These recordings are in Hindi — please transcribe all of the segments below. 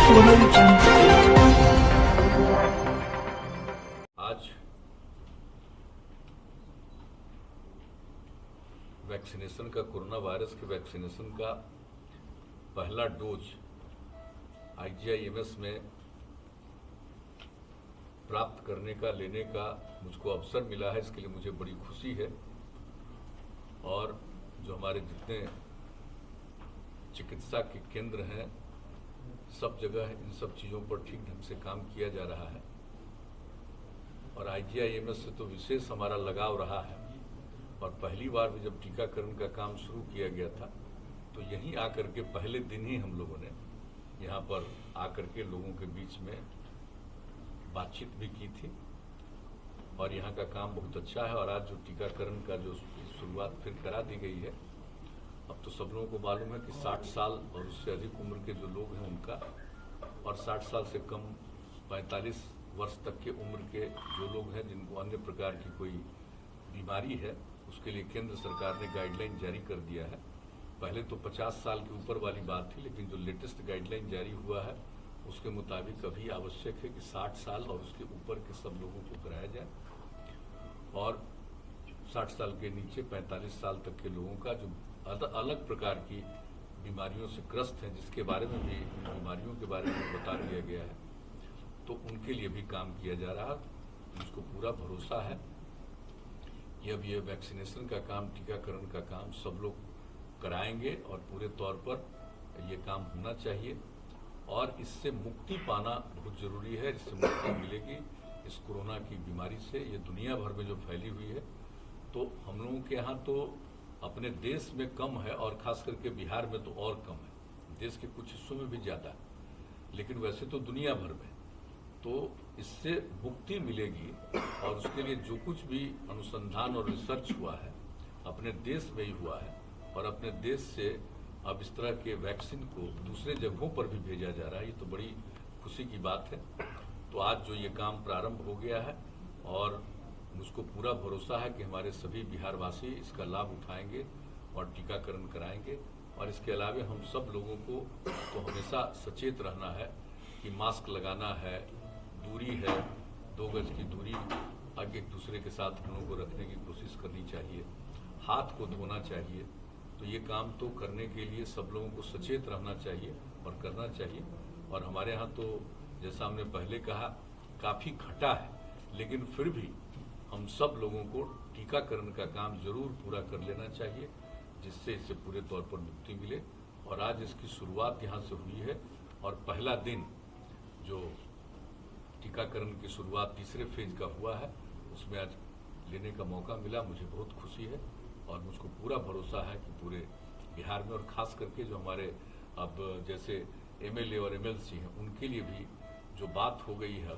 आज वैक्सीनेशन का, कोरोना वायरस के वैक्सीनेशन का पहला डोज IGIMS में प्राप्त करने का, लेने का मुझको अवसर मिला है। इसके लिए मुझे बड़ी खुशी है। और जो हमारे जितने चिकित्सा के केंद्र हैं, सब जगह इन सब चीज़ों पर ठीक ढंग से काम किया जा रहा है। और IGIMS से तो विशेष हमारा लगाव रहा है। और पहली बार भी जब टीकाकरण का काम शुरू किया गया था तो यहीं आकर के पहले दिन ही हम लोगों ने यहाँ पर आकर के लोगों के बीच में बातचीत भी की थी। और यहाँ का काम बहुत अच्छा है। और आज जो टीकाकरण का जो शुरुआत फिर करा दी गई है, अब तो सब लोगों को मालूम है कि 60 साल और उससे अधिक उम्र के जो लोग हैं उनका, और 60 साल से कम 45 वर्ष तक के उम्र के जो लोग हैं जिनको अन्य प्रकार की कोई बीमारी है, उसके लिए केंद्र सरकार ने गाइडलाइन जारी कर दिया है। पहले तो 50 साल के ऊपर वाली बात थी, लेकिन जो लेटेस्ट गाइडलाइन जारी हुआ है उसके मुताबिक अभी आवश्यक है कि 60 साल और उसके ऊपर के सब लोगों को कराया जाए। और 60 साल के नीचे 45 साल तक के लोगों का जो अलग प्रकार की बीमारियों से ग्रस्त हैं, जिसके बारे में भी, बीमारियों के बारे में बता दिया गया है, तो उनके लिए भी काम किया जा रहा है। मुझको पूरा भरोसा है कि अब ये वैक्सीनेशन का काम, टीकाकरण का काम सब लोग कराएंगे और पूरे तौर पर ये काम होना चाहिए। और इससे मुक्ति पाना बहुत जरूरी है। इससे मुक्ति मिलेगी इस कोरोना की बीमारी से। ये दुनिया भर में जो फैली हुई है, तो हम लोगों के यहाँ तो अपने देश में कम है और खास करके बिहार में तो और कम है। देश के कुछ हिस्सों में भी ज़्यादा है, लेकिन वैसे तो दुनिया भर में। तो इससे मुक्ति मिलेगी। और उसके लिए जो कुछ भी अनुसंधान और रिसर्च हुआ है अपने देश में ही हुआ है। और अपने देश से अब इस तरह के वैक्सीन को दूसरे जगहों पर भी भेजा जा रहा है। ये तो बड़ी खुशी की बात है। तो आज जो ये काम प्रारंभ हो गया है, और मुझको पूरा भरोसा है कि हमारे सभी बिहारवासी इसका लाभ उठाएंगे और टीकाकरण कराएंगे। और इसके अलावा हम सब लोगों को तो हमेशा सचेत रहना है कि मास्क लगाना है, दूरी है, 2 गज की दूरी एक दूसरे के साथ हम लोगों को रखने की कोशिश करनी चाहिए, हाथ को धोना चाहिए। तो ये काम तो करने के लिए सब लोगों को सचेत रहना चाहिए और करना चाहिए। और हमारे यहाँ तो जैसा हमने पहले कहा, काफ़ी घटा है, लेकिन फिर भी हम सब लोगों को टीकाकरण का काम जरूर पूरा कर लेना चाहिए, जिससे इससे पूरे तौर पर मुक्ति मिले। और आज इसकी शुरुआत यहाँ से हुई है। और पहला दिन जो टीकाकरण की शुरुआत तीसरे फेज का हुआ है, उसमें आज लेने का मौका मिला। मुझे बहुत खुशी है। और मुझको पूरा भरोसा है कि पूरे बिहार में, और ख़ास करके जो हमारे अब जैसे MLA और MLC हैं, उनके लिए भी जो बात हो गई है,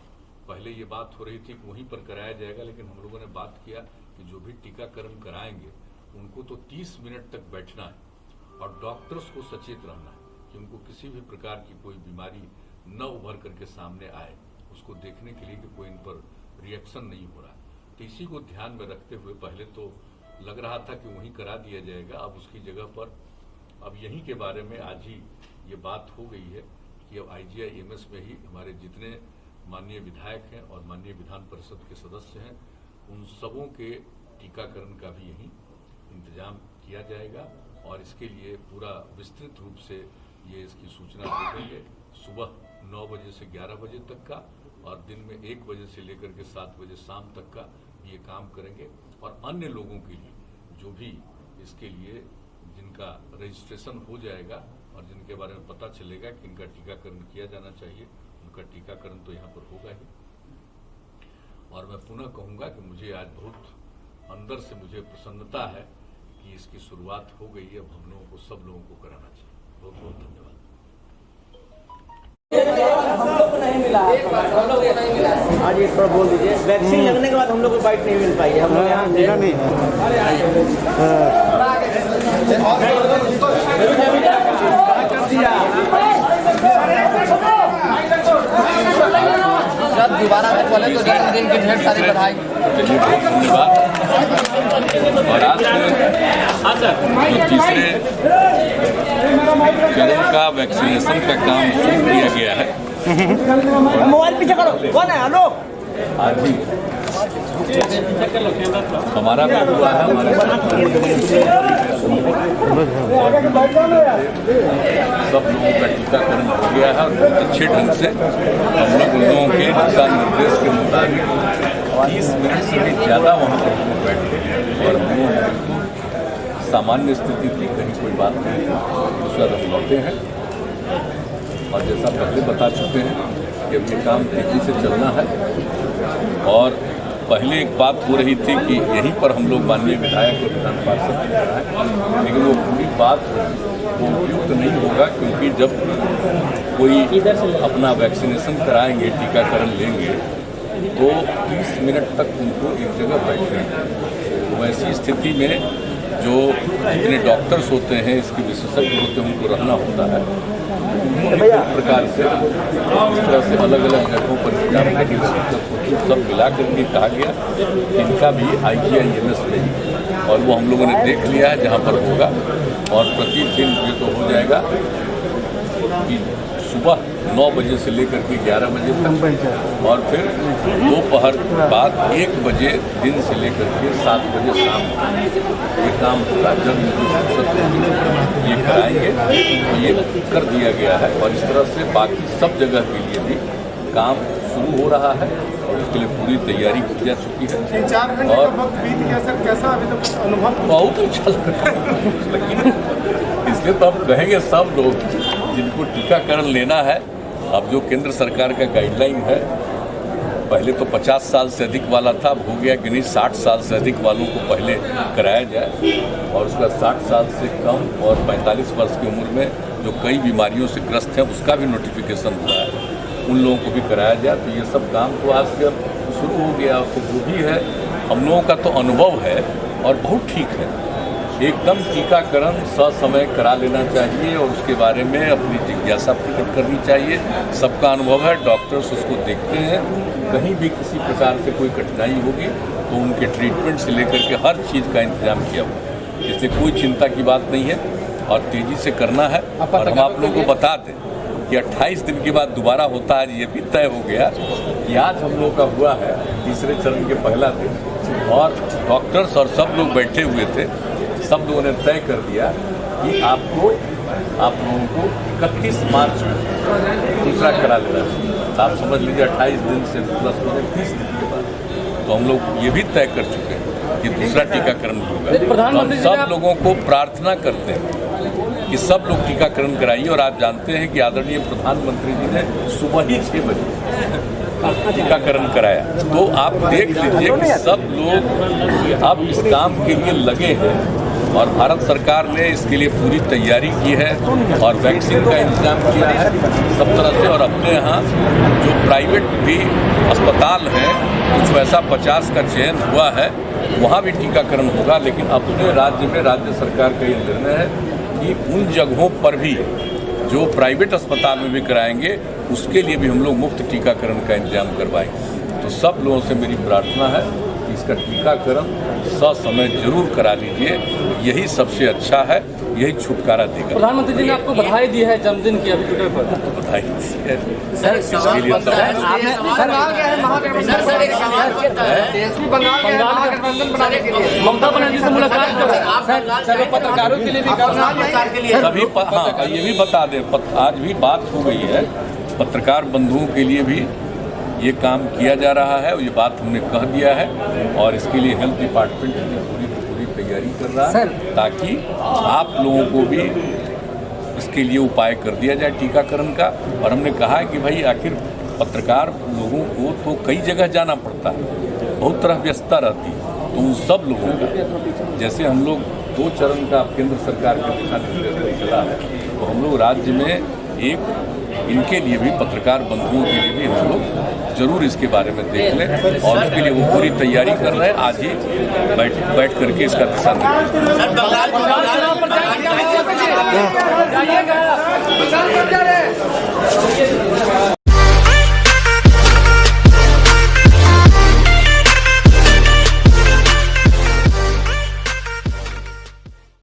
पहले ये बात हो रही थी कि वहीं पर कराया जाएगा, लेकिन हम लोगों ने बात किया कि जो भी टीकाकरण कराएंगे उनको तो 30 मिनट तक बैठना है और डॉक्टर्स को सचेत रहना है कि उनको किसी भी प्रकार की कोई बीमारी न उभर करके सामने आए, उसको देखने के लिए कि कोई इन पर रिएक्शन नहीं हो रहा। तो इसी को ध्यान में रखते हुए पहले तो लग रहा था कि वहीं करा दिया जाएगा, अब उसकी जगह पर अब यहीं के बारे में आज ही ये बात हो गई है कि अब IGIMS में ही हमारे जितने माननीय विधायक हैं और माननीय विधान परिषद के सदस्य हैं, उन सबों के टीकाकरण का भी यहीं इंतजाम किया जाएगा। और इसके लिए पूरा विस्तृत रूप से ये इसकी सूचना दे देंगे। सुबह 9 बजे से 11 बजे तक का, और दिन में 1 बजे से लेकर के 7 बजे शाम तक का ये काम करेंगे। और अन्य लोगों के लिए जो भी इसके लिए जिनका रजिस्ट्रेशन हो जाएगा और जिनके बारे में पता चलेगा कि इनका टीकाकरण किया जाना चाहिए, उनका टीकाकरण तो यहाँ पर होगा ही। और मैं पुनः कहूँगा कि मुझे आज बहुत अंदर से मुझे प्रसन्नता है कि इसकी शुरुआत हो गई है। अब हम लोगों को, सब लोगों को कराना चाहिए। बहुत बहुत धन्यवाद। आज एक बार बोल दीजिए, वैक्सीन लगने के बाद हम लोग को बाइट नहीं मिल पाई है। हम लोग यहाँ मिला नहीं। दोबारा बोले तो जन्मदिन की ढेर सारी बधाई। और आज से जो तीसरे चरण का वैक्सीनेशन का काम शुरू किया गया है। मोबाइल पीछे करो, कौन है? हेलो, आज ही हमारा भी हुआ है। हमारे सब लोगों का टीकाकरण हो गया है और बहुत अच्छे ढंग से हम लोगों के दिशा निर्देश के मुताबिक 30 मिनट से भी ज़्यादा वहाँ पर बैठे और हम लोग सामान्य स्थिति थी, कहीं कोई बात नहीं थी। उसके बाद हम लौटे हैं और जैसा पहले बता चुके हैं कि अब ये काम तेजी से चलना है। और पहले एक बात हो रही थी कि यहीं पर हम लोग माननीय विधायक और विधान पार्षद की है, लेकिन वो पूरी बात वो उपयुक्त नहीं होगा, क्योंकि जब कोई अपना वैक्सीनेशन कराएंगे, टीकाकरण लेंगे, तो 30 मिनट तक उनको एक जगह बैठना है। वैसी स्थिति में जो जितने डॉक्टर्स होते हैं, इसके विशेषज्ञ होते हैं, उनको रहना होता है। एक प्रकार से इस तरह से अलग अलग जगहों पर जाने की सब मिला करके कहा गया कि इनका भी IGI-MS नहीं, और वो हम लोगों ने देख लिया है जहाँ पर होगा। और प्रतिदिन ये तो हो जाएगा कि सुबह 9 बजे से लेकर के 11 बजे तक, और फिर दोपहर बाद 1 बजे दिन से लेकर के 7 बजे शाम ये काम होगा। जब ये कराएंगे तो ये कर दिया गया है, और इस तरह से बाकी सब जगह के लिए भी काम शुरू हो रहा है और उसके लिए पूरी तैयारी की जा चुकी है। 3-4 घंटे का वक्त बीत गया सर, कैसा अभी तक अनुभव? बहुत अच्छा लग रहा है, लेकिन इसलिए तो हम कहेंगे सब लोग जिनको टीकाकरण लेना है, अब जो केंद्र सरकार का गाइडलाइन है, पहले तो 50 साल से अधिक वाला था, अब हो गया कि नहीं 60 साल से अधिक वालों को पहले कराया जाए, और उसका 60 साल से कम और 45 वर्ष की उम्र में जो कई बीमारियों से ग्रस्त हैं उसका भी नोटिफिकेशन हुआ है, उन लोगों को भी कराया जाए। तो ये सब काम तो आज से अब शुरू हो गया। तो वो भी है, हम लोगों का तो अनुभव है और बहुत ठीक है। एकदम टीकाकरण ससमय करा लेना चाहिए और उसके बारे में अपनी जिज्ञासा प्रकट करनी चाहिए। सबका अनुभव है, डॉक्टर्स उसको देखते हैं, कहीं भी किसी प्रकार से कोई कठिनाई होगी तो उनके ट्रीटमेंट से लेकर के हर चीज़ का इंतजाम किया हुआ, इसलिए कोई चिंता की बात नहीं है और तेज़ी से करना है। और हम आप लोगों को बता दें कि 28 दिन के बाद दोबारा होता है, ये भी तय हो गया कि आज हम लोग का हुआ है तीसरे चरण के पहला दिन, और डॉक्टर्स और सब लोग बैठे हुए थे, सब लोगों ने तय कर दिया कि आप लोगों को 31 मार्च को दूसरा करा लेना चाहिए। आप समझ लीजिए 28 दिन से प्लस 30 दिन के बाद तो हम लोग ये भी तय कर चुके हैं कि दूसरा टीकाकरण होगा। तो हम सब लोगों को प्रार्थना करते हैं कि सब लोग टीकाकरण कराइए। और आप जानते हैं कि आदरणीय प्रधानमंत्री जी ने सुबह ही 6 बजे टीकाकरण कराया, तो आप देख लीजिए कि सब लोग अब इस काम के लिए लगे हैं और भारत सरकार ने इसके लिए पूरी तैयारी की है और वैक्सीन का इंतजाम किया है सब तरह से। और अपने यहाँ जो प्राइवेट भी अस्पताल हैं, कुछ वैसा 50 का चयन हुआ है, वहाँ भी टीकाकरण होगा। लेकिन अपने राज्य में राज्य सरकार का ये निर्णय है कि उन जगहों पर भी जो प्राइवेट अस्पताल में भी कराएंगे, उसके लिए भी हम लोग मुफ्त टीकाकरण का इंतजाम करवाएंगे। तो सब लोगों से मेरी प्रार्थना है कि इसका टीकाकरण ससमय जरूर करा लीजिए, यही सबसे अच्छा है, यही छुटकारा देगा। प्रधानमंत्री जी ने आपको बधाई दी है जन्मदिन की, अभी ट्विटर पर तो बधाई दी है सर। इसके लिए ममता बनर्जी से मुलाकात कर पत्रकारों के लिए भी सभी। हाँ, ये भी बता दें, आज भी बात हो गई है, पत्रकार बंधुओं के लिए भी ये काम किया जा रहा है, और ये बात हमने कह दिया है, और इसके लिए हेल्थ डिपार्टमेंट पूरी तैयारी कर रहा है ताकि आप लोगों को भी इसके लिए उपाय कर दिया जाए टीकाकरण का। और हमने कहा है कि भाई आखिर पत्रकार लोगों को तो कई जगह जाना पड़ता है, बहुत तरह व्यस्तता रहती है, तो उन सब लोगों का जैसे हम लोग 2 चरण का केंद्र सरकार के दिशा निर्देश चला है, तो हम लोग राज्य में एक इनके लिए भी, पत्रकार बंधुओं के लिए भी हम लोग जरूर इसके बारे में देख लें, और उसके लिए वो पूरी तैयारी कर रहे हैं। आज ही बैठ करके इसका दिशा निर्देश